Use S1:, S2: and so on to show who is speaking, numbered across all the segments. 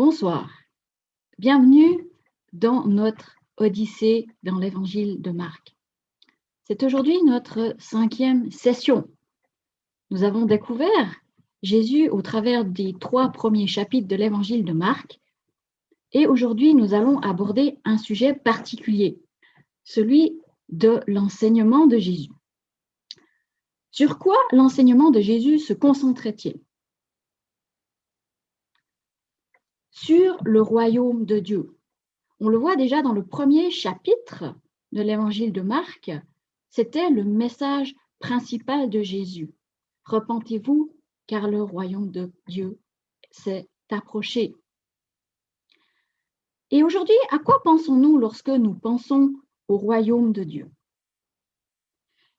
S1: Bonsoir, bienvenue dans notre Odyssée dans l'Évangile de Marc. C'est aujourd'hui notre 5e session. Nous avons découvert Jésus au travers des 3 premiers chapitres de l'Évangile de Marc et aujourd'hui nous allons aborder un sujet particulier, celui de l'enseignement de Jésus. Sur quoi l'enseignement de Jésus se concentrait-il? Sur le royaume de Dieu. On le voit déjà dans le premier chapitre de l'évangile de Marc, c'était le message principal de Jésus. Repentez-vous, car le royaume de Dieu s'est approché. Et aujourd'hui, à quoi pensons-nous lorsque nous pensons au royaume de Dieu?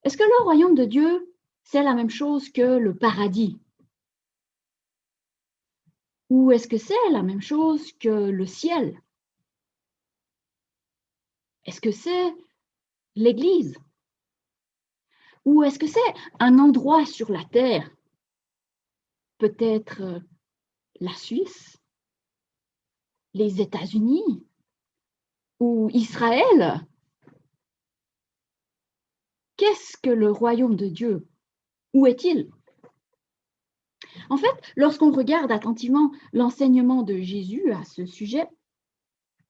S1: Est-ce que le royaume de Dieu, c'est la même chose que le paradis? Ou est-ce que c'est la même chose que le ciel? Est-ce que c'est l'Église? Ou est-ce que c'est un endroit sur la terre? Peut-être la Suisse, les États-Unis ou Israël? Qu'est-ce que le royaume de Dieu? Où est-il? En fait, lorsqu'on regarde attentivement l'enseignement de Jésus à ce sujet,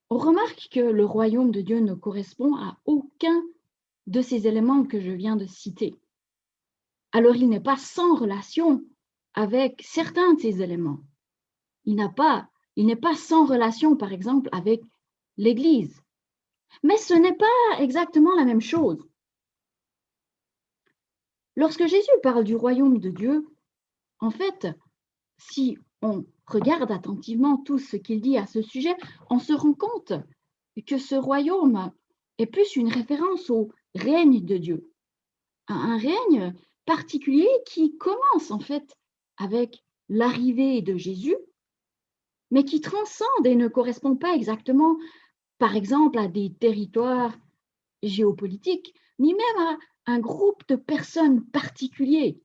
S1: on remarque que le royaume de Dieu ne correspond à aucun de ces éléments que je viens de citer. Alors, il n'est pas sans relation avec certains de ces éléments. Il n'est pas sans relation, par exemple, avec l'Église. Mais ce n'est pas exactement la même chose. Lorsque Jésus parle du royaume de Dieu, en fait, si on regarde attentivement tout ce qu'il dit à ce sujet, on se rend compte que ce royaume est plus une référence au règne de Dieu, un règne particulier qui commence en fait avec l'arrivée de Jésus, mais qui transcende et ne correspond pas exactement, par exemple, à des territoires géopolitiques, ni même à un groupe de personnes particuliers.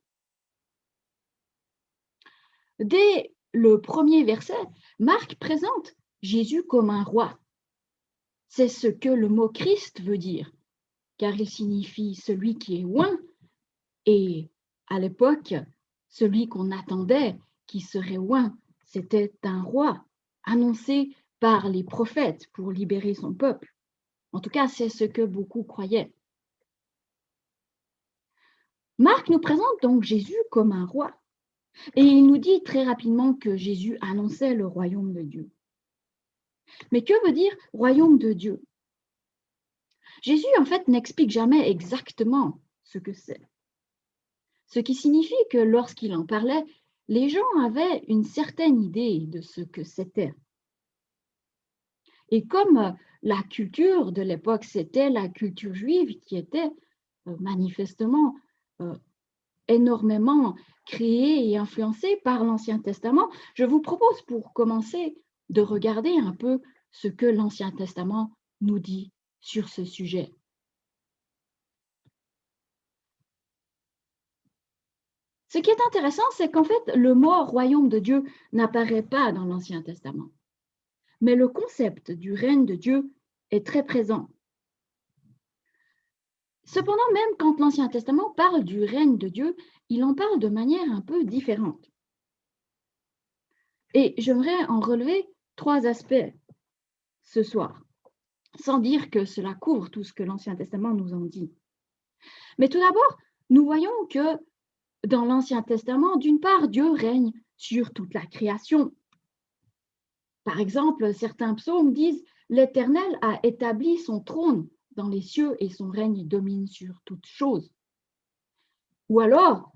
S1: Dès le premier verset, Marc présente Jésus comme un roi. C'est ce que le mot Christ veut dire, car il signifie celui qui est oint, et à l'époque, celui qu'on attendait qui serait oint, c'était un roi annoncé par les prophètes pour libérer son peuple. En tout cas, c'est ce que beaucoup croyaient. Marc nous présente donc Jésus comme un roi. Et il nous dit très rapidement que Jésus annonçait le royaume de Dieu. Mais que veut dire royaume de Dieu? Jésus, en fait, n'explique jamais exactement ce que c'est. Ce qui signifie que lorsqu'il en parlait, les gens avaient une certaine idée de ce que c'était. Et comme la culture de l'époque, c'était la culture juive qui était manifestement énormément créée et influencée par l'Ancien Testament, je vous propose pour commencer de regarder un peu ce que l'Ancien Testament nous dit sur ce sujet. Ce qui est intéressant, c'est qu'en fait, le mot royaume de Dieu n'apparaît pas dans l'Ancien Testament, mais le concept du règne de Dieu est très présent. Cependant, même quand l'Ancien Testament parle du règne de Dieu, il en parle de manière un peu différente. Et j'aimerais en relever 3 aspects ce soir, sans dire que cela couvre tout ce que l'Ancien Testament nous en dit. Mais tout d'abord, nous voyons que dans l'Ancien Testament, d'une part, Dieu règne sur toute la création. Par exemple, certains psaumes disent « L'Éternel a établi son trône dans les cieux et son règne domine sur toutes choses. » Ou alors,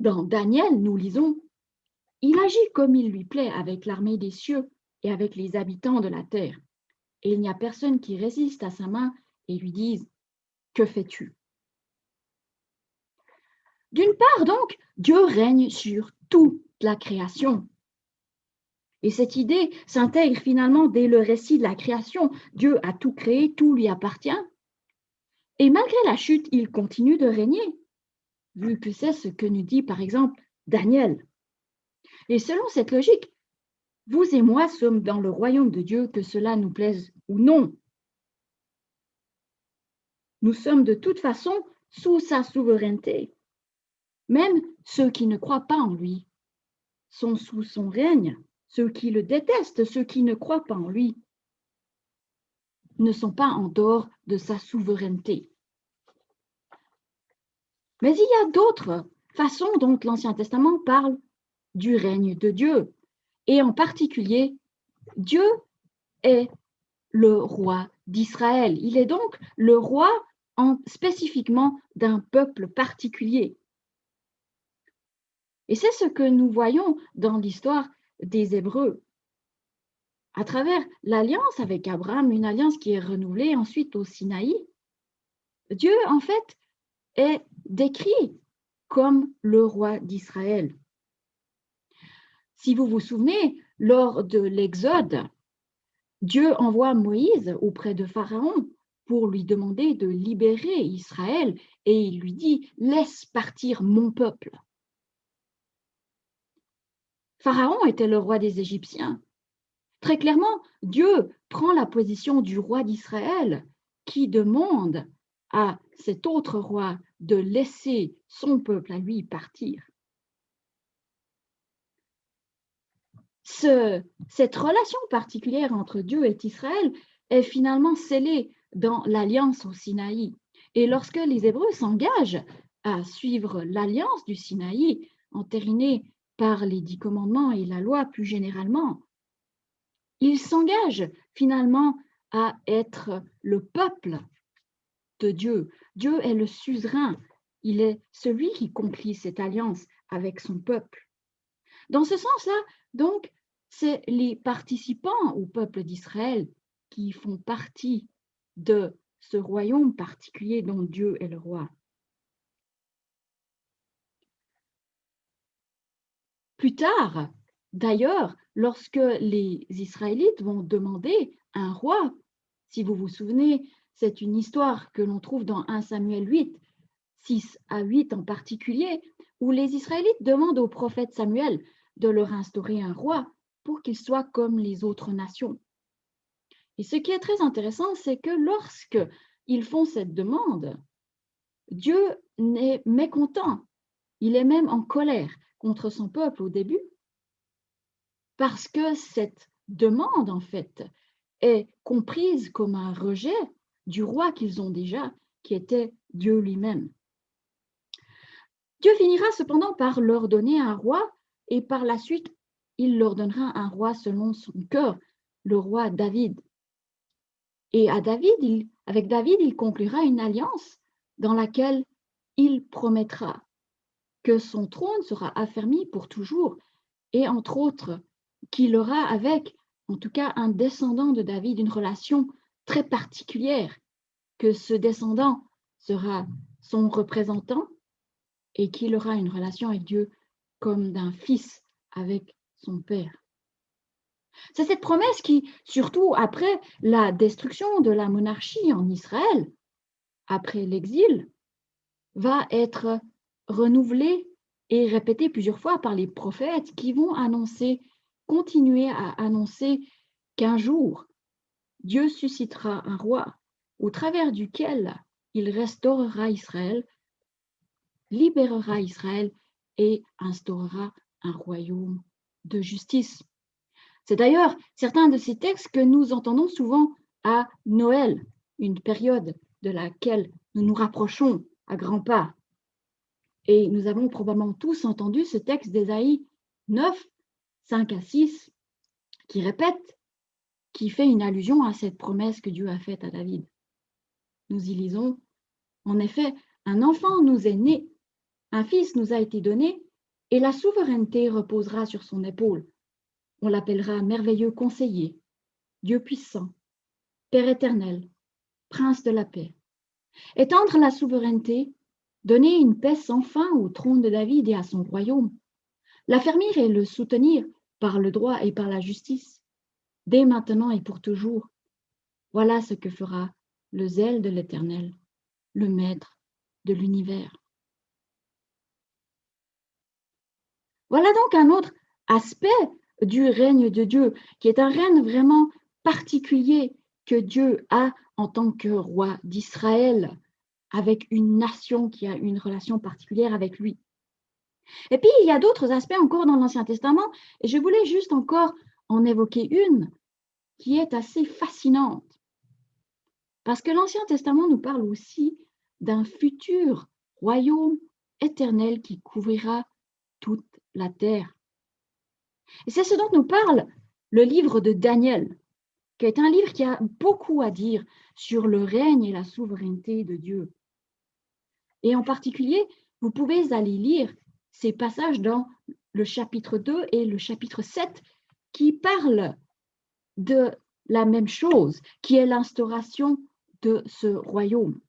S1: dans Daniel, nous lisons « Il agit comme il lui plaît avec l'armée des cieux et avec les habitants de la terre. Et il n'y a personne qui résiste à sa main et lui dise « Que fais-tu » D'une part, donc, Dieu règne sur toute la création. Et cette idée s'intègre finalement dès le récit de la création. Dieu a tout créé, tout lui appartient. Et malgré la chute, il continue de régner, vu que c'est ce que nous dit par exemple Daniel. Et selon cette logique, vous et moi sommes dans le royaume de Dieu, que cela nous plaise ou non. Nous sommes de toute façon sous sa souveraineté. Même ceux qui ne croient pas en lui sont sous son règne. Ceux qui le détestent, ceux qui ne croient pas en lui, ne sont pas en dehors de sa souveraineté. Mais il y a d'autres façons dont l'Ancien Testament parle du règne de Dieu. Et en particulier, Dieu est le roi d'Israël. Il est donc le roi spécifiquement d'un peuple particulier. Et c'est ce que nous voyons dans l'histoire des Hébreux. À travers l'alliance avec Abraham, une alliance qui est renouvelée ensuite au Sinaï, Dieu, en fait, est décrit comme le roi d'Israël. Si vous vous souvenez, lors de l'Exode, Dieu envoie Moïse auprès de Pharaon pour lui demander de libérer Israël et il lui dit « Laisse partir mon peuple ». Pharaon était le roi des Égyptiens. Très clairement, Dieu prend la position du roi d'Israël qui demande à cet autre roi de laisser son peuple à lui partir. Cette relation particulière entre Dieu et Israël est finalement scellée dans l'alliance au Sinaï. Et lorsque les Hébreux s'engagent à suivre l'alliance du Sinaï, entérinée par les 10 commandements et la loi plus généralement, ils s'engagent finalement à être le peuple de Dieu. Dieu est le suzerain, il est celui qui conclut cette alliance avec son peuple. Dans ce sens-là, donc, c'est les participants au peuple d'Israël qui font partie de ce royaume particulier dont Dieu est le roi. Plus tard, d'ailleurs, lorsque les Israélites vont demander un roi, si vous vous souvenez, c'est une histoire que l'on trouve dans 1 Samuel 8, 6 à 8 en particulier, où les Israélites demandent au prophète Samuel de leur instaurer un roi pour qu'il soit comme les autres nations. Et ce qui est très intéressant, c'est que lorsqu'ils font cette demande, Dieu est mécontent, il est même en colère contre son peuple au début, parce que cette demande, en fait, est comprise comme un rejet du roi qu'ils ont déjà, qui était Dieu lui-même. Dieu finira cependant par leur donner un roi et par la suite, il leur donnera un roi selon son cœur, le roi David. Et avec David, il conclura une alliance dans laquelle il promettra que son trône sera affermi pour toujours et entre autres qu'il aura avec, en tout cas, un descendant de David, une relation très particulière, que ce descendant sera son représentant et qu'il aura une relation avec Dieu comme d'un fils avec son père. C'est cette promesse qui, surtout après la destruction de la monarchie en Israël, après l'exil, va être renouvelée et répétée plusieurs fois par les prophètes qui vont continuer à annoncer qu'un jour, Dieu suscitera un roi au travers duquel il restaurera Israël, libérera Israël et instaurera un royaume de justice. C'est d'ailleurs certains de ces textes que nous entendons souvent à Noël, une période de laquelle nous nous rapprochons à grands pas. Et nous avons probablement tous entendu ce texte d'Ésaïe 9, 5 à 6, qui fait une allusion à cette promesse que Dieu a faite à David. Nous y lisons, en effet, un enfant nous est né, un fils nous a été donné, et la souveraineté reposera sur son épaule. On l'appellera merveilleux conseiller, Dieu puissant, Père éternel, Prince de la paix. Étendre la souveraineté, donner une paix sans fin au trône de David et à son royaume, l'affermir et le soutenir par le droit et par la justice, dès maintenant et pour toujours. Voilà ce que fera le zèle de l'Éternel, le Maître de l'univers. Voilà donc un autre aspect du règne de Dieu, qui est un règne vraiment particulier que Dieu a en tant que roi d'Israël, avec une nation qui a une relation particulière avec lui. Et puis, il y a d'autres aspects encore dans l'Ancien Testament, et je voulais juste encore en évoquer une qui est assez fascinante. Parce que l'Ancien Testament nous parle aussi d'un futur royaume éternel qui couvrira toute la terre. Et c'est ce dont nous parle le livre de Daniel, qui est un livre qui a beaucoup à dire sur le règne et la souveraineté de Dieu. Et en particulier, vous pouvez aller lire ces passages dans le chapitre 2 et le chapitre 7 qui parlent de la même chose, qui est l'instauration de ce royaume.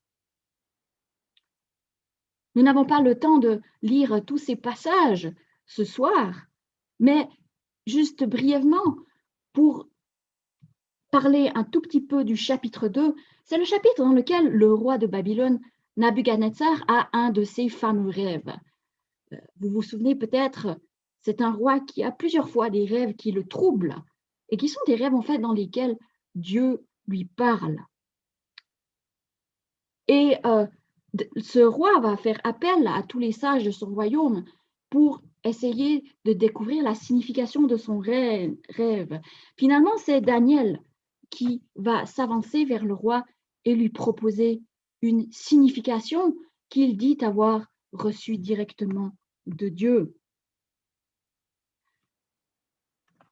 S1: Nous n'avons pas le temps de lire tous ces passages ce soir, mais juste brièvement, pour parler un tout petit peu du chapitre 2, c'est le chapitre dans lequel le roi de Babylone, Nabuchodonosor, a un de ses fameux rêves. Vous vous souvenez peut-être, c'est un roi qui a plusieurs fois des rêves qui le troublent et qui sont des rêves en fait dans lesquels Dieu lui parle. Et ce roi va faire appel à tous les sages de son royaume pour essayer de découvrir la signification de son rêve. Finalement, c'est Daniel qui va s'avancer vers le roi et lui proposer une signification qu'il dit avoir reçue directement de Dieu.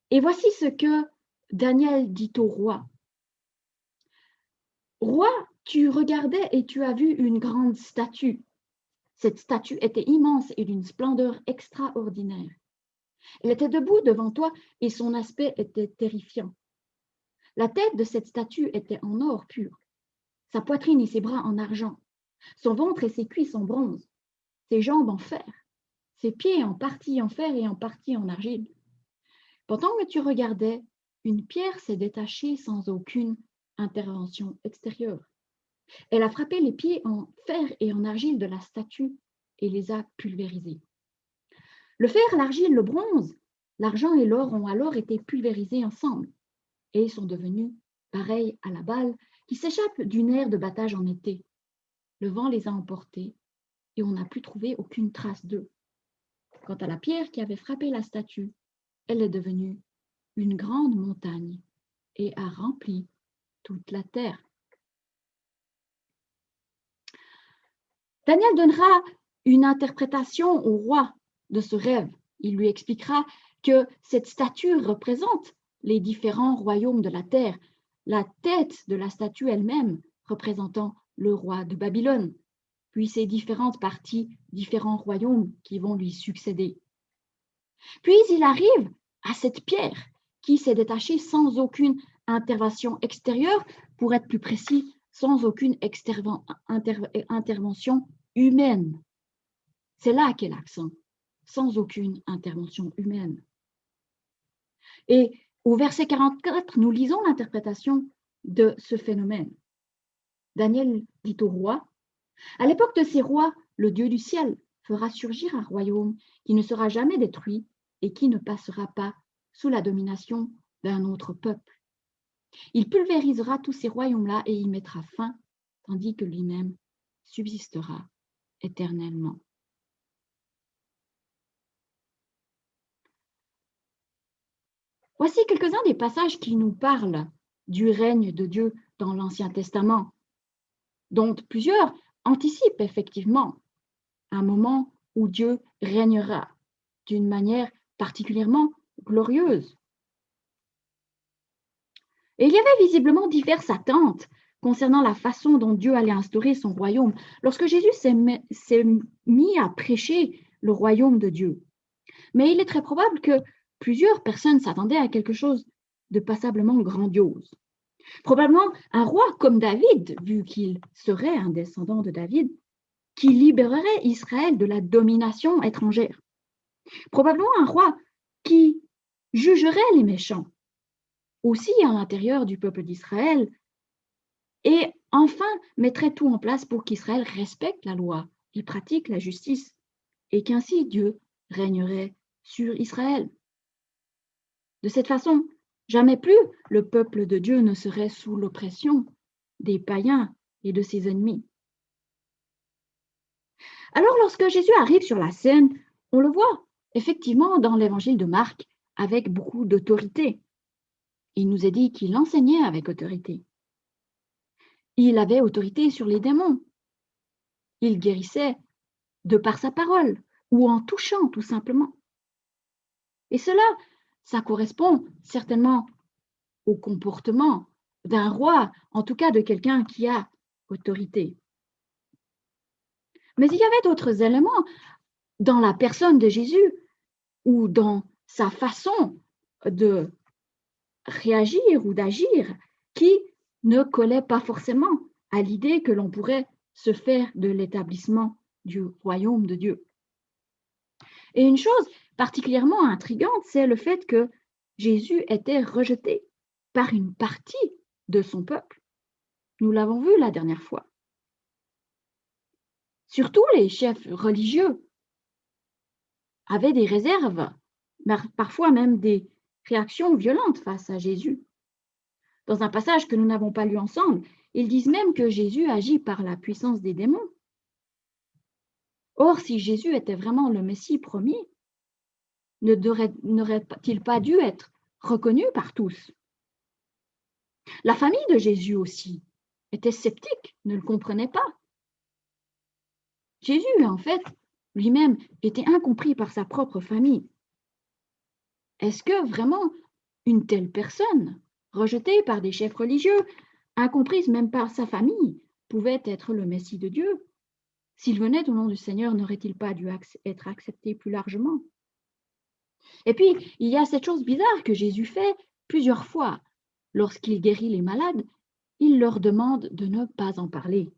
S1: Et voici ce que Daniel dit au roi. Roi, tu regardais et tu as vu une grande statue. Cette statue était immense et d'une splendeur extraordinaire. Elle était debout devant toi et son aspect était terrifiant. La tête de cette statue était en or pur, sa poitrine et ses bras en argent, son ventre et ses cuisses en bronze, ses jambes en fer, ses pieds en partie en fer et en partie en argile. Pendant que tu regardais, une pierre s'est détachée sans aucune intervention extérieure. Elle a frappé les pieds en fer et en argile de la statue et les a pulvérisés. Le fer, l'argile, le bronze, l'argent et l'or ont alors été pulvérisés ensemble et sont devenus pareils à la balle qui s'échappe d'une aire de battage en été. Le vent les a emportés et on n'a pu trouver aucune trace d'eux. Quant à la pierre qui avait frappé la statue, elle est devenue une grande montagne et a rempli toute la terre. Daniel donnera une interprétation au roi de ce rêve. Il lui expliquera que cette statue représente les différents royaumes de la terre, la tête de la statue elle-même représentant le roi de Babylone, puis ses différentes parties, différents royaumes qui vont lui succéder. Puis il arrive à cette pierre qui s'est détachée sans aucune intervention extérieure, pour être plus précis, sans aucune intervention humaine. C'est là qu'est l'accent, sans aucune intervention humaine. Et au verset 44, nous lisons l'interprétation de ce phénomène. Daniel dit au roi, « À l'époque de ces rois, le Dieu du ciel fera surgir un royaume qui ne sera jamais détruit et qui ne passera pas sous la domination d'un autre peuple. Il pulvérisera tous ces royaumes-là et y mettra fin, tandis que lui-même subsistera éternellement. » Voici quelques-uns des passages qui nous parlent du règne de Dieu dans l'Ancien Testament, dont plusieurs anticipent effectivement un moment où Dieu régnera d'une manière particulièrement glorieuse. Et il y avait visiblement diverses attentes concernant la façon dont Dieu allait instaurer son royaume lorsque Jésus s'est mis à prêcher le royaume de Dieu. Mais il est très probable que plusieurs personnes s'attendaient à quelque chose de passablement grandiose. Probablement un roi comme David, vu qu'il serait un descendant de David, qui libérerait Israël de la domination étrangère. Probablement un roi qui jugerait les méchants, aussi à l'intérieur du peuple d'Israël, et enfin mettrait tout en place pour qu'Israël respecte la loi et pratique la justice, et qu'ainsi Dieu régnerait sur Israël. De cette façon, jamais plus le peuple de Dieu ne serait sous l'oppression des païens et de ses ennemis. Alors, lorsque Jésus arrive sur la scène, on le voit effectivement dans l'évangile de Marc avec beaucoup d'autorité. Il nous est dit qu'il enseignait avec autorité. Il avait autorité sur les démons. Il guérissait de par sa parole ou en touchant tout simplement. Et cela, ça correspond certainement au comportement d'un roi, en tout cas de quelqu'un qui a autorité. Mais il y avait d'autres éléments dans la personne de Jésus ou dans sa façon de réagir ou d'agir qui ne collaient pas forcément à l'idée que l'on pourrait se faire de l'établissement du royaume de Dieu. Et une chose particulièrement intrigante, c'est le fait que Jésus était rejeté par une partie de son peuple. Nous l'avons vu la dernière fois. Surtout les chefs religieux avaient des réserves, parfois même des réactions violentes face à Jésus. Dans un passage que nous n'avons pas lu ensemble, ils disent même que Jésus agit par la puissance des démons. Or, si Jésus était vraiment le Messie promis, n'aurait-il pas dû être reconnu par tous? La famille de Jésus aussi était sceptique, ne le comprenait pas. Jésus, en fait, lui-même était incompris par sa propre famille. Est-ce que vraiment une telle personne, rejetée par des chefs religieux, incomprise même par sa famille, pouvait être le Messie de Dieu? S'il venait au nom du Seigneur, n'aurait-il pas dû être accepté plus largement? Et puis, il y a cette chose bizarre que Jésus fait plusieurs fois. Lorsqu'il guérit les malades, il leur demande de ne pas en parler.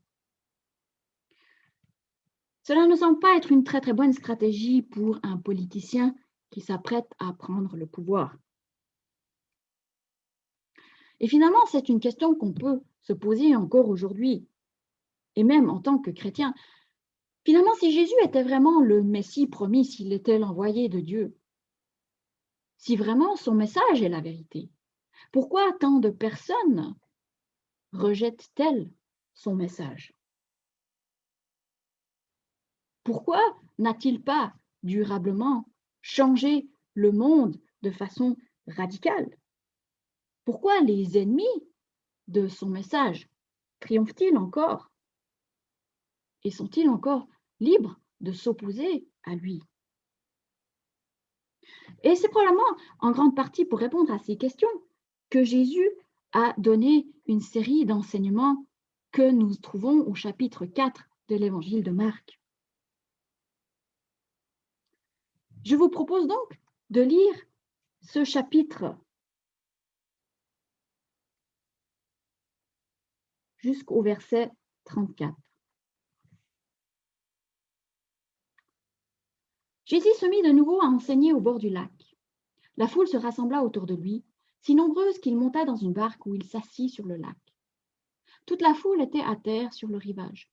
S1: Cela ne semble pas être une très très bonne stratégie pour un politicien qui s'apprête à prendre le pouvoir. Et finalement, c'est une question qu'on peut se poser encore aujourd'hui, et même en tant que chrétien. Finalement, si Jésus était vraiment le Messie promis, s'il était l'envoyé de Dieu, si vraiment son message est la vérité, pourquoi tant de personnes rejettent-elles son message? Pourquoi n'a-t-il pas durablement changé le monde de façon radicale? Pourquoi les ennemis de son message triomphent-ils encore et sont-ils encore libres de s'opposer à lui? Et c'est probablement en grande partie pour répondre à ces questions que Jésus a donné une série d'enseignements que nous trouvons au chapitre 4 de l'évangile de Marc. Je vous propose donc de lire ce chapitre jusqu'au verset 34. Jésus se mit de nouveau à enseigner au bord du lac. La foule se rassembla autour de lui, si nombreuse qu'il monta dans une barque où il s'assit sur le lac. Toute la foule était à terre sur le rivage.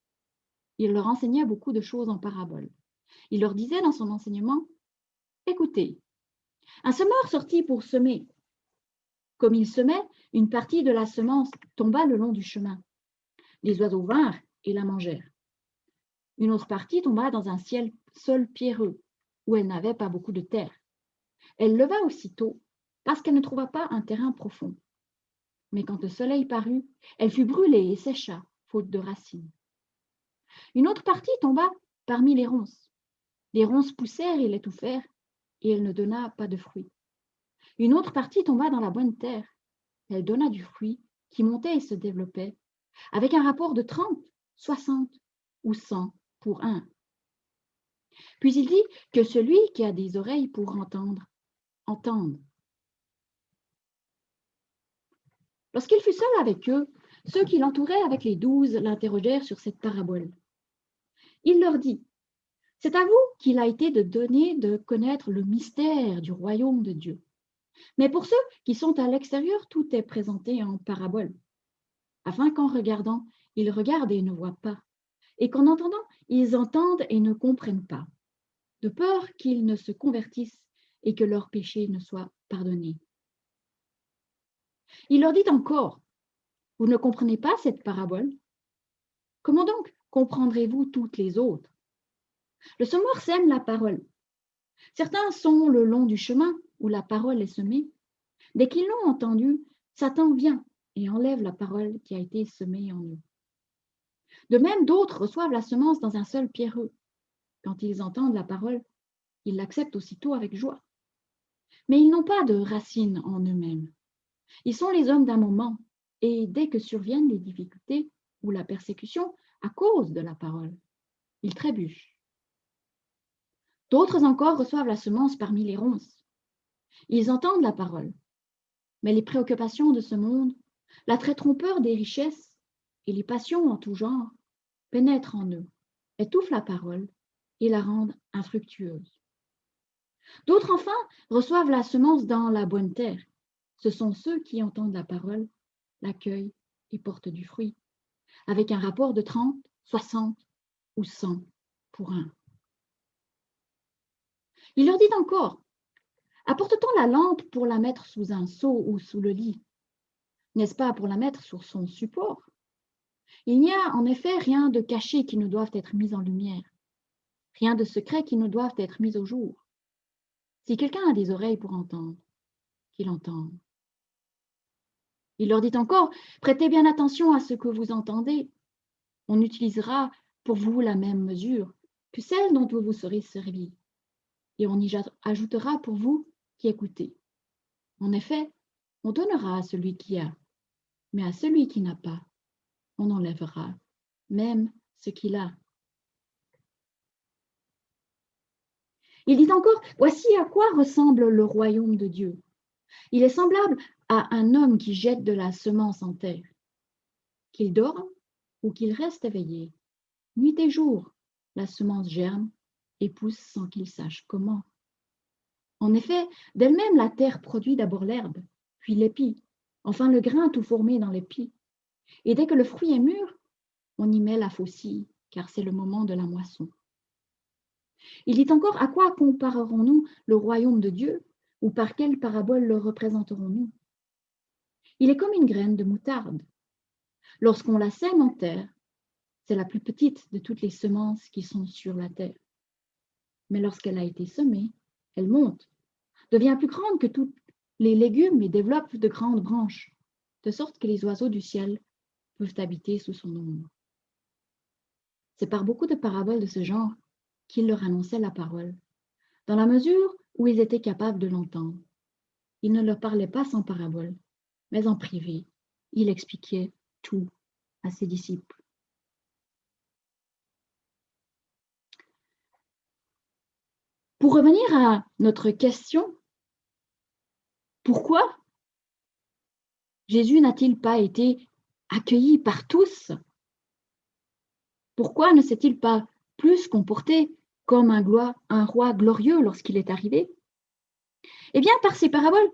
S1: Il leur enseignait beaucoup de choses en paraboles. Il leur disait dans son enseignement: « Écoutez, un semeur sortit pour semer. Comme il semait, une partie de la semence tomba le long du chemin. Les oiseaux vinrent et la mangèrent. Une autre partie tomba dans un sol pierreux, où elle n'avait pas beaucoup de terre. Elle leva aussitôt, parce qu'elle ne trouva pas un terrain profond. Mais quand le soleil parut, elle fut brûlée et sécha, faute de racines. Une autre partie tomba parmi les ronces. Les ronces poussèrent et l'étouffèrent, et elle ne donna pas de fruits. Une autre partie tomba dans la bonne terre. Elle donna du fruit qui montait et se développait, avec un rapport de 30, 60 ou 100 pour un. Puis il dit que celui qui a des oreilles pour entendre, entende. Lorsqu'il fut seul avec eux, ceux qui l'entouraient avec les 12 l'interrogèrent sur cette parabole. Il leur dit: « C'est à vous qu'il a été de donner de connaître le mystère du royaume de Dieu. Mais pour ceux qui sont à l'extérieur, tout est présenté en parabole, afin qu'en regardant, ils regardent et ne voient pas, et qu'en entendant, ils entendent et ne comprennent pas, de peur qu'ils ne se convertissent et que leurs péchés ne soient pardonnés. Il leur dit encore, vous ne comprenez pas cette parabole? Comment donc comprendrez-vous toutes les autres? Le semeur sème la parole. Certains sont le long du chemin où la parole est semée. Dès qu'ils l'ont entendue, Satan vient et enlève la parole qui a été semée en eux. De même, d'autres reçoivent la semence dans un sol pierreux. Quand ils entendent la parole, ils l'acceptent aussitôt avec joie. Mais ils n'ont pas de racines en eux-mêmes. Ils sont les hommes d'un moment, et dès que surviennent les difficultés ou la persécution à cause de la parole, ils trébuchent. D'autres encore reçoivent la semence parmi les ronces. Ils entendent la parole, mais les préoccupations de ce monde, l'attrait trompeur des richesses et les passions en tout genre pénètrent en eux, étouffent la parole et la rendent infructueuse. D'autres enfin reçoivent la semence dans la bonne terre. Ce sont ceux qui entendent la parole, l'accueillent et portent du fruit, avec un rapport de 30, 60 ou 100 pour un. Il leur dit encore, apporte-t-on la lampe pour la mettre sous un seau ou sous le lit? N'est-ce pas pour la mettre sur son support? Il n'y a en effet rien de caché qui ne doive être mis en lumière, rien de secret qui ne doive être mis au jour. Si quelqu'un a des oreilles pour entendre, qu'il entende. Il leur dit encore, prêtez bien attention à ce que vous entendez. On utilisera pour vous la même mesure que celle dont vous vous serez servi, et on y ajoutera pour vous qui écoutez. En effet, on donnera à celui qui a, mais à celui qui n'a pas, on enlèvera même ce qu'il a. Il dit encore, voici à quoi ressemble le royaume de Dieu. Il est semblable à un homme qui jette de la semence en terre. Qu'il dorme ou qu'il reste éveillé, nuit et jour, la semence germe et pousse sans qu'il sache comment. En effet, d'elle-même, la terre produit d'abord l'herbe, puis l'épi, enfin le grain tout formé dans l'épi. Et dès que le fruit est mûr, on y met la faucille, car c'est le moment de la moisson. Il dit encore, à quoi comparerons-nous le royaume de Dieu, ou par quelle parabole le représenterons-nous? Il est comme une graine de moutarde. Lorsqu'on la sème en terre, c'est la plus petite de toutes les semences qui sont sur la terre. Mais lorsqu'elle a été semée, elle monte, devient plus grande que tous les légumes et développe de grandes branches, de sorte que les oiseaux du ciel peuvent habiter sous son ombre. C'est par beaucoup de paraboles de ce genre qu'il leur annonçait la parole, dans la mesure où ils étaient capables de l'entendre. Il ne leur parlait pas sans parabole, mais en privé. Il expliquait tout à ses disciples. Pour revenir à notre question, pourquoi Jésus n'a-t-il pas été accueilli par tous? Pourquoi ne s'est-il pas plus comporté comme un roi glorieux lorsqu'il est arrivé? Eh bien, par ces paraboles,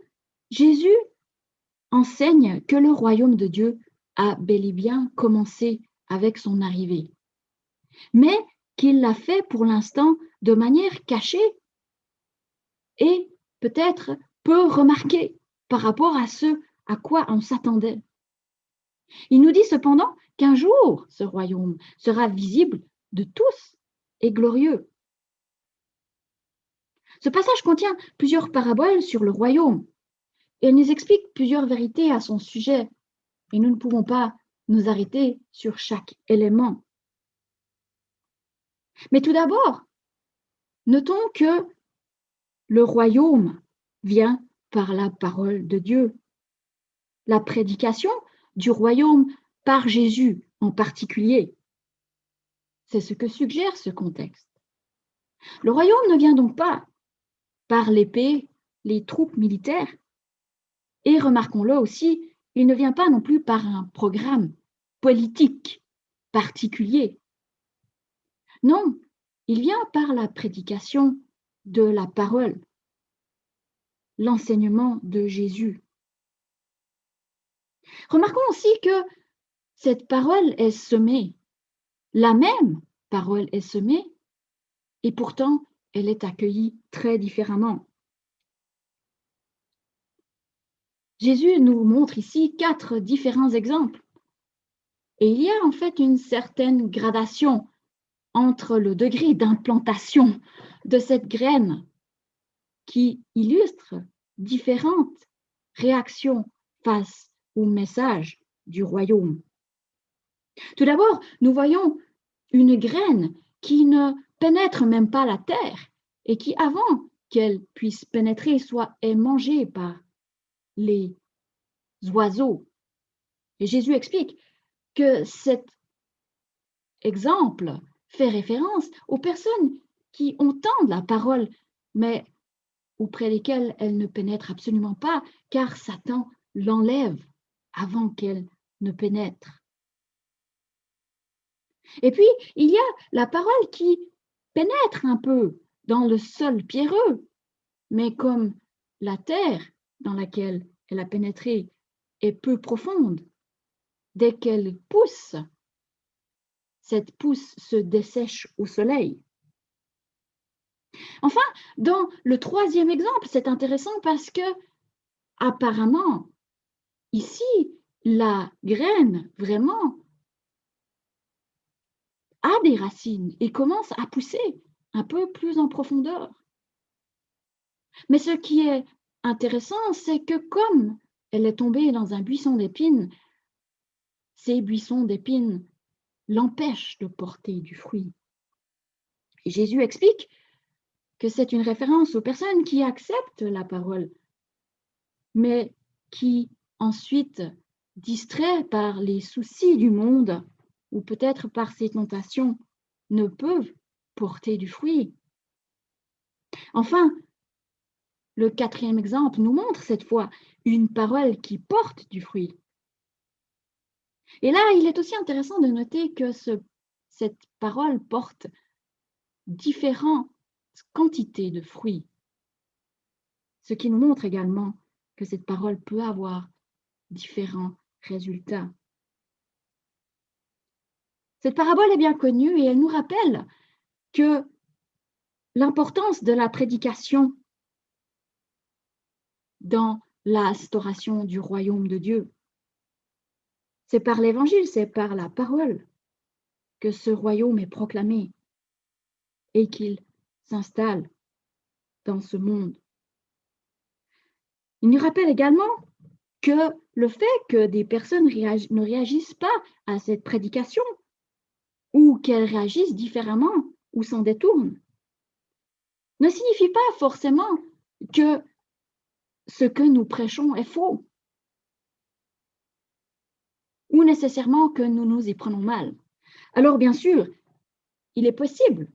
S1: Jésus enseigne que le royaume de Dieu a bel et bien commencé avec son arrivée, mais qu'il l'a fait pour l'instant de manière cachée et peut-être peu remarquée par rapport à ce à quoi on s'attendait. Il nous dit cependant qu'un jour, ce royaume sera visible de tous et glorieux. Ce passage contient plusieurs paraboles sur le royaume et nous explique plusieurs vérités à son sujet, et nous ne pouvons pas nous arrêter sur chaque élément. Mais tout d'abord, notons que le royaume vient par la parole de Dieu. La prédication du royaume par Jésus en particulier. C'est ce que suggère ce contexte. Le royaume ne vient donc pas par l'épée, les troupes militaires, et remarquons-le aussi, il ne vient pas non plus par un programme politique particulier. Non, il vient par la prédication de la parole, l'enseignement de Jésus. Remarquons aussi que cette parole est semée, la même parole est semée, et pourtant elle est accueillie très différemment. Jésus nous montre ici 4 différents exemples. Et il y a en fait une certaine gradation entre le degré d'implantation de cette graine qui illustre différentes réactions face au message du royaume. Tout d'abord, nous voyons une graine qui ne pénètre même pas la terre et qui, avant qu'elle puisse pénétrer, est mangée par les oiseaux. Et Jésus explique que cet exemple fait référence aux personnes qui entendent la parole, mais auprès desquelles elle ne pénètre absolument pas, car Satan l'enlève avant qu'elle ne pénètre. Et puis, il y a la parole qui pénètre un peu dans le sol pierreux, mais comme la terre dans laquelle elle a pénétré est peu profonde, dès qu'elle pousse, cette pousse se dessèche au soleil. Enfin, dans le troisième exemple, c'est intéressant parce que, apparemment, ici, la graine, vraiment, a des racines et commence à pousser un peu plus en profondeur. Mais ce qui est intéressant, c'est que comme elle est tombée dans un buisson d'épines, ces buissons d'épines l'empêchent de porter du fruit. Et Jésus explique que c'est une référence aux personnes qui acceptent la parole, mais qui ensuite, distraits par les soucis du monde ou peut-être par ces tentations, ne peuvent porter du fruit. Enfin, le quatrième exemple nous montre cette fois une parole qui porte du fruit. Et là, il est aussi intéressant de noter que cette parole porte différentes quantités de fruits, ce qui nous montre également que cette parole peut avoir différents résultats. Cette parabole est bien connue et elle nous rappelle que l'importance de la prédication dans l'instauration du royaume de Dieu. C'est par l'évangile, c'est par la parole que ce royaume est proclamé et qu'il s'installe dans ce monde. Il nous rappelle également que le fait que des personnes ne réagissent pas à cette prédication ou qu'elles réagissent différemment ou s'en détournent ne signifie pas forcément que ce que nous prêchons est faux ou nécessairement que nous nous y prenons mal. Alors bien sûr, il est possible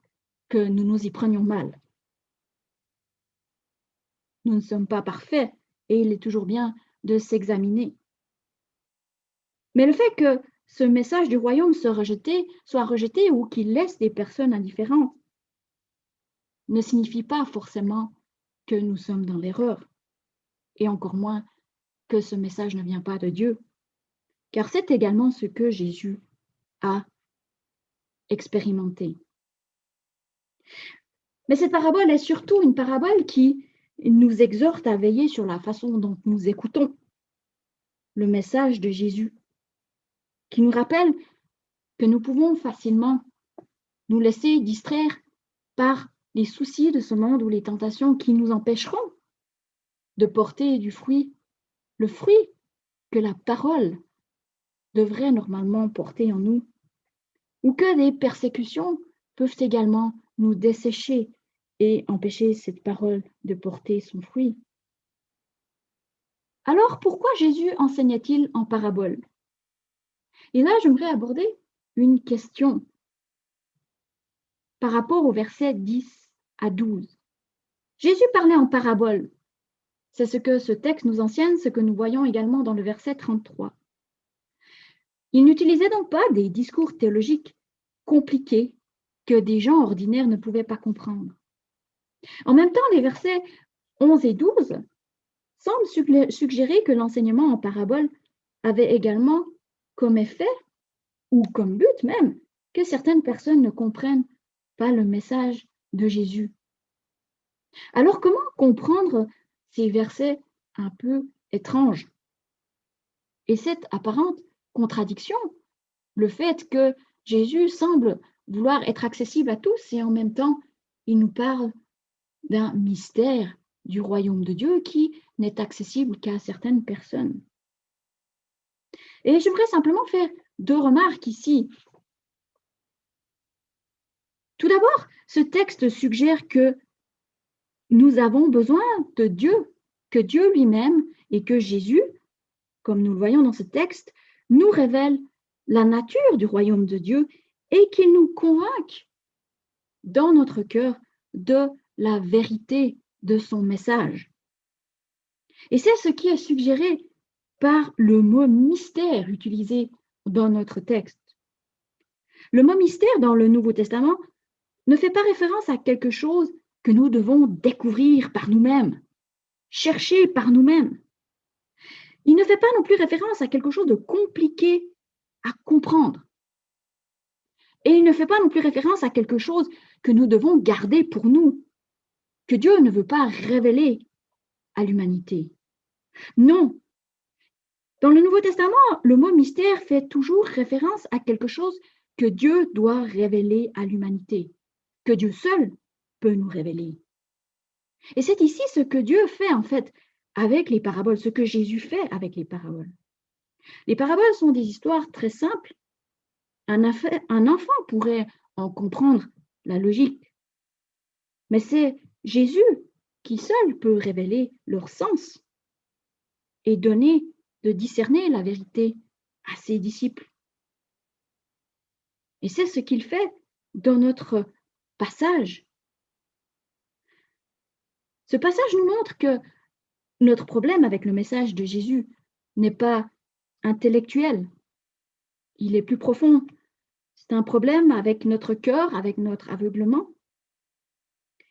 S1: que nous nous y prenions mal. Nous ne sommes pas parfaits et il est toujours bien de s'examiner. Mais le fait que ce message du royaume soit rejeté ou qu'il laisse des personnes indifférentes ne signifie pas forcément que nous sommes dans l'erreur, et encore moins que ce message ne vient pas de Dieu, car c'est également ce que Jésus a expérimenté. Mais cette parabole est surtout une parabole qui nous exhorte à veiller sur la façon dont nous écoutons le message de Jésus, qui nous rappelle que nous pouvons facilement nous laisser distraire par les soucis de ce monde ou les tentations qui nous empêcheront de porter du fruit, le fruit que la parole devrait normalement porter en nous, ou que des persécutions peuvent également nous dessécher et empêcher cette parole de porter son fruit. Alors, pourquoi Jésus enseignait-il en parabole? Et là, j'aimerais aborder une question par rapport au verset 10 à 12. Jésus parlait en parabole. C'est ce que ce texte nous enseigne, ce que nous voyons également dans le verset 33. Il n'utilisait donc pas des discours théologiques compliqués que des gens ordinaires ne pouvaient pas comprendre. En même temps, les versets 11 et 12 semblent suggérer que l'enseignement en parabole avait également comme effet, ou comme but même, que certaines personnes ne comprennent pas le message de Jésus. Alors, comment comprendre ces versets un peu étrange. Et cette apparente contradiction, le fait que Jésus semble vouloir être accessible à tous et en même temps, il nous parle d'un mystère du royaume de Dieu qui n'est accessible qu'à certaines personnes. Et j'aimerais simplement faire 2 remarques ici. Tout d'abord, ce texte suggère que nous avons besoin de Dieu, que Dieu lui-même et que Jésus, comme nous le voyons dans ce texte, nous révèle la nature du royaume de Dieu et qu'il nous convainc dans notre cœur de la vérité de son message. Et c'est ce qui est suggéré par le mot mystère utilisé dans notre texte. Le mot mystère dans le Nouveau Testament ne fait pas référence à quelque chose que nous devons découvrir par nous-mêmes, chercher par nous-mêmes. Il ne fait pas non plus référence à quelque chose de compliqué à comprendre. Et il ne fait pas non plus référence à quelque chose que nous devons garder pour nous, que Dieu ne veut pas révéler à l'humanité. Non. Dans le Nouveau Testament, le mot mystère fait toujours référence à quelque chose que Dieu doit révéler à l'humanité, que Dieu seul peut nous révéler. Et c'est ici ce que Dieu fait en fait avec les paraboles, ce que Jésus fait avec les paraboles. Les paraboles sont des histoires très simples. Un enfant pourrait en comprendre la logique. Mais c'est Jésus qui seul peut révéler leur sens et donner de discerner la vérité à ses disciples. Et c'est ce qu'il fait dans notre passage. Ce passage nous montre que notre problème avec le message de Jésus n'est pas intellectuel, il est plus profond. C'est un problème avec notre cœur, avec notre aveuglement.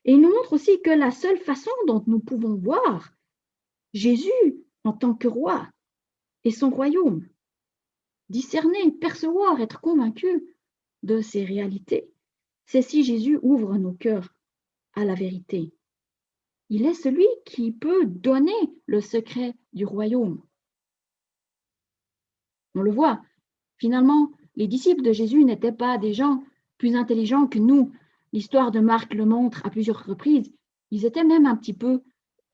S1: Et il nous montre aussi que la seule façon dont nous pouvons voir Jésus en tant que roi et son royaume, discerner, percevoir, être convaincu de ces réalités, c'est si Jésus ouvre nos cœurs à la vérité. Il est celui qui peut donner le secret du royaume. On le voit, finalement, les disciples de Jésus n'étaient pas des gens plus intelligents que nous. L'histoire de Marc le montre à plusieurs reprises. Ils étaient même un petit peu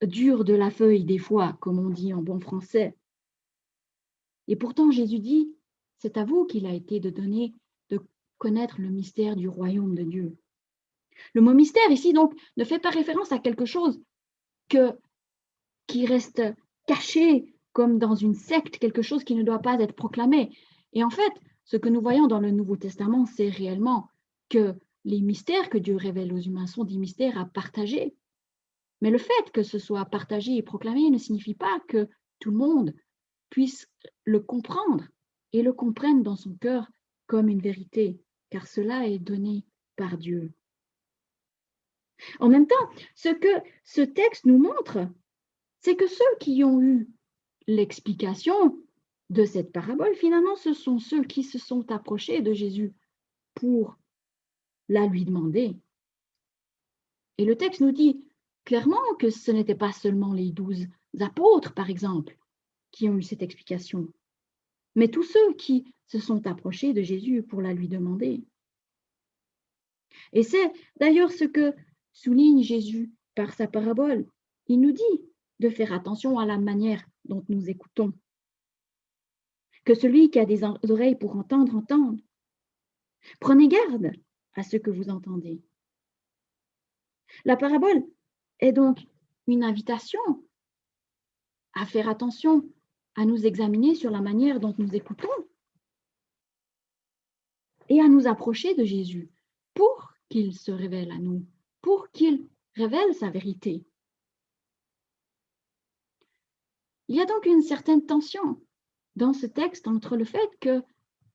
S1: durs de la feuille des fois, comme on dit en bon français. Et pourtant, Jésus dit, c'est à vous qu'il a été de donner, de connaître le mystère du royaume de Dieu. Le mot mystère ici, donc, ne fait pas référence à quelque chose qui reste caché comme dans une secte, quelque chose qui ne doit pas être proclamé. Et en fait, ce que nous voyons dans le Nouveau Testament, c'est réellement que les mystères que Dieu révèle aux humains sont des mystères à partager. Mais le fait que ce soit partagé et proclamé ne signifie pas que tout le monde puisse le comprendre et le comprenne dans son cœur comme une vérité, car cela est donné par Dieu. En même temps, ce que ce texte nous montre, c'est que ceux qui ont eu l'explication de cette parabole, finalement, ce sont ceux qui se sont approchés de Jésus pour la lui demander. Et le texte nous dit clairement que ce n'était pas seulement les 12 apôtres, par exemple, qui ont eu cette explication, mais tous ceux qui se sont approchés de Jésus pour la lui demander. Et c'est d'ailleurs ce que souligne Jésus par sa parabole. Il nous dit de faire attention à la manière dont nous écoutons. Que celui qui a des oreilles pour entendre, entende. Prenez garde à ce que vous entendez. La parabole est donc une invitation à faire attention, à nous examiner sur la manière dont nous écoutons et à nous approcher de Jésus pour qu'il se révèle à nous, pour qu'il révèle sa vérité. Il y a donc une certaine tension dans ce texte entre le fait que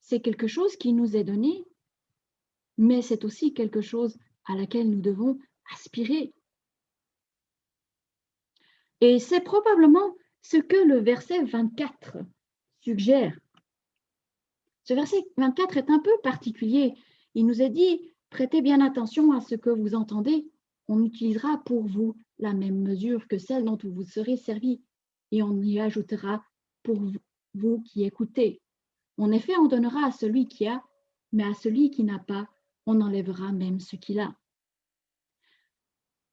S1: c'est quelque chose qui nous est donné, mais c'est aussi quelque chose à laquelle nous devons aspirer. Et c'est probablement ce que le verset 24 suggère. Ce verset 24 est un peu particulier. Il nous est dit, prêtez bien attention à ce que vous entendez. On utilisera pour vous la même mesure que celle dont vous serez servi. et on y ajoutera pour vous qui écoutez. En effet, on donnera à celui qui a, mais à celui qui n'a pas, on enlèvera même ce qu'il a.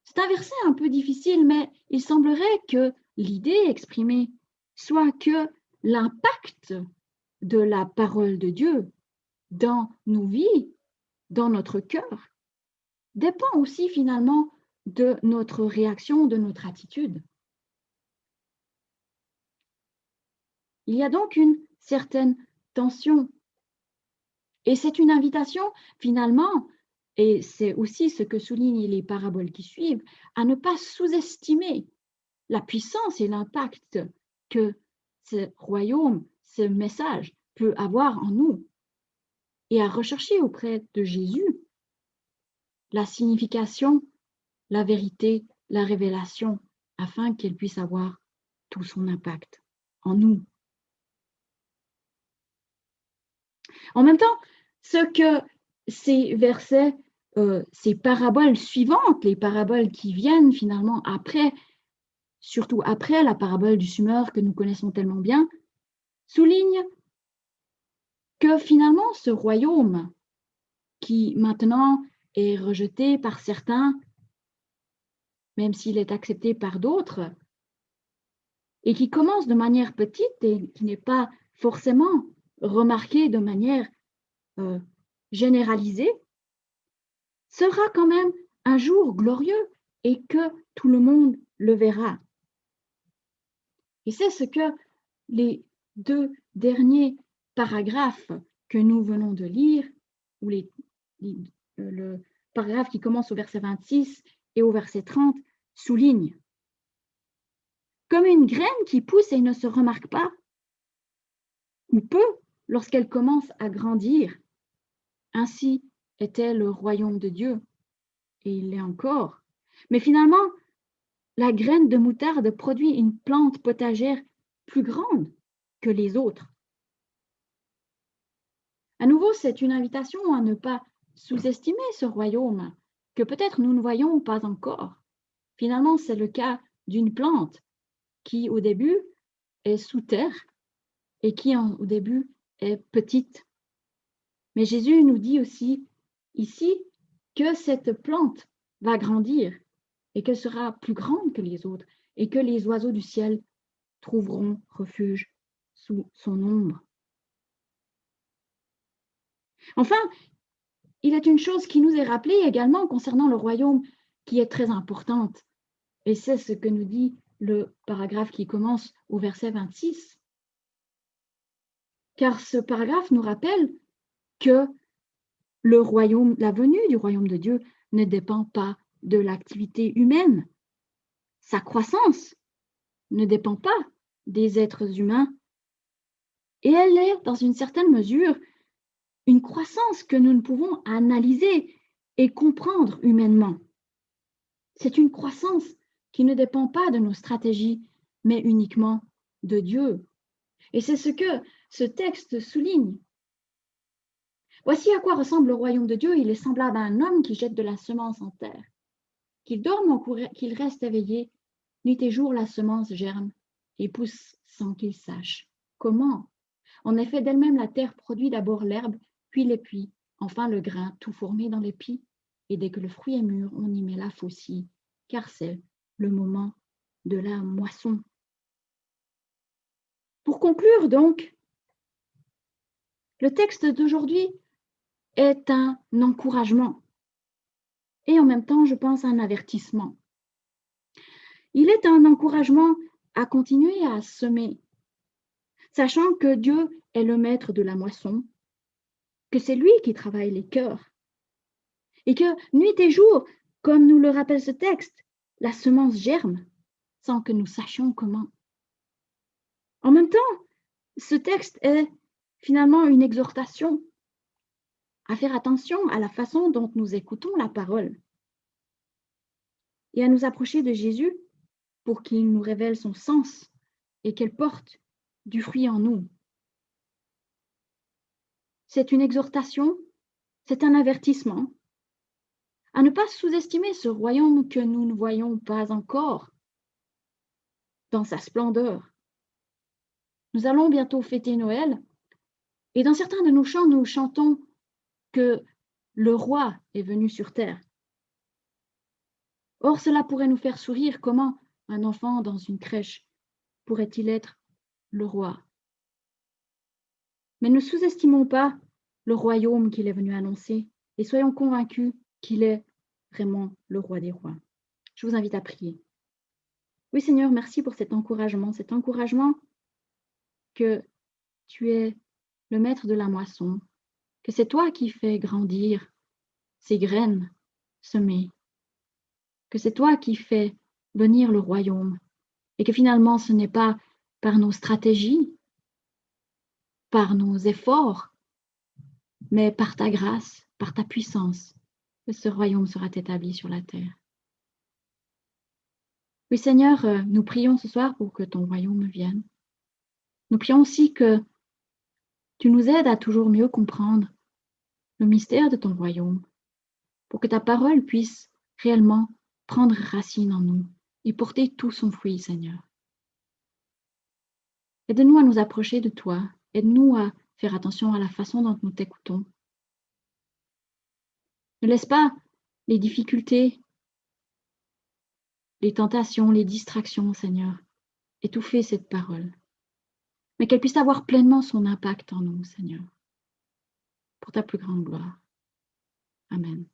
S1: C'est un verset un peu difficile, mais il semblerait que l'idée exprimée soit que l'impact de la parole de Dieu dans nos vies, dans notre cœur, dépend aussi finalement de notre réaction, de notre attitude. Il y a donc une certaine tension. Et c'est une invitation finalement, et c'est aussi ce que soulignent les paraboles qui suivent, à ne pas sous-estimer la puissance et l'impact que ce royaume, ce message peut avoir en nous, et à rechercher auprès de Jésus la signification, la vérité, la révélation, afin qu'elle puisse avoir tout son impact en nous. En même temps, ce que ces versets, ces paraboles suivantes, les paraboles qui viennent finalement après, surtout après la parabole du semeur que nous connaissons tellement bien, soulignent que finalement ce royaume qui maintenant est rejeté par certains, même s'il est accepté par d'autres, et qui commence de manière petite et qui n'est pas forcément remarqué de manière généralisée, sera quand même un jour glorieux et que tout le monde le verra. Et c'est ce que les deux derniers paragraphes que nous venons de lire, ou le paragraphe qui commence au verset 26 et au verset 30, soulignent. Comme une graine qui pousse et ne se remarque pas, ou peu lorsqu'elle commence à grandir, ainsi était le royaume de Dieu, et il l'est encore. Mais finalement, la graine de moutarde produit une plante potagère plus grande que les autres. À nouveau, c'est une invitation à ne pas sous-estimer ce royaume que peut-être nous ne voyons pas encore. Finalement, c'est le cas d'une plante qui, au début, est sous terre et qui, au début, est petite. Mais Jésus nous dit aussi ici que cette plante va grandir et qu'elle sera plus grande que les autres et que les oiseaux du ciel trouveront refuge sous son ombre. Enfin, il est une chose qui nous est rappelée également concernant le royaume qui est très importante, et c'est ce que nous dit le paragraphe qui commence au verset 26. Car ce paragraphe nous rappelle que le royaume, la venue du royaume de Dieu ne dépend pas de l'activité humaine. Sa croissance ne dépend pas des êtres humains. Et elle est, dans une certaine mesure, une croissance que nous ne pouvons analyser et comprendre humainement. C'est une croissance qui ne dépend pas de nos stratégies, mais uniquement de Dieu. Et c'est ce que ce texte souligne. Voici à quoi ressemble le royaume de Dieu. Il est semblable à un homme qui jette de la semence en terre. Qu'il dorme ou qu'il reste éveillé, nuit et jour la semence germe et pousse sans qu'il sache. Comment? En effet, d'elle-même la terre produit d'abord l'herbe, puis l'épi, enfin le grain, tout formé dans l'épi. Et dès que le fruit est mûr, on y met la faucille, car c'est le moment de la moisson. Pour conclure donc, le texte d'aujourd'hui est un encouragement et en même temps, je pense, un avertissement. Il est un encouragement à continuer à semer, sachant que Dieu est le maître de la moisson, que c'est lui qui travaille les cœurs, et que nuit et jour, comme nous le rappelle ce texte, la semence germe sans que nous sachions comment. En même temps, ce texte est finalement une exhortation à faire attention à la façon dont nous écoutons la parole et à nous approcher de Jésus pour qu'il nous révèle son sens et qu'elle porte du fruit en nous. C'est une exhortation, c'est un avertissement à ne pas sous-estimer ce royaume que nous ne voyons pas encore. dans sa splendeur. Nous allons bientôt fêter Noël et dans certains de nos chants, nous chantons que le roi est venu sur terre. Or, cela pourrait nous faire sourire. Comment un enfant dans une crèche pourrait-il être le roi? Mais ne sous-estimons pas le royaume qu'il est venu annoncer et soyons convaincus qu'il est vraiment le roi des rois. Je vous invite à prier. Oui, Seigneur, merci pour cet encouragement que tu es le maître de la moisson, que c'est toi qui fais grandir ces graines semées, que c'est toi qui fais venir le royaume et que finalement ce n'est pas par nos stratégies, par nos efforts, mais par ta grâce, par ta puissance, que ce royaume sera établi sur la terre. Oui, Seigneur, nous prions ce soir pour que ton royaume vienne. Nous prions aussi que tu nous aides à toujours mieux comprendre le mystère de ton royaume, pour que ta parole puisse réellement prendre racine en nous et porter tout son fruit, Seigneur. Aide-nous à nous approcher de toi, aide-nous à faire attention à la façon dont nous t'écoutons. Ne laisse pas les difficultés, les tentations, les distractions, Seigneur, étouffer cette parole, mais qu'elle puisse avoir pleinement son impact en nous, Seigneur, pour ta plus grande gloire. Amen.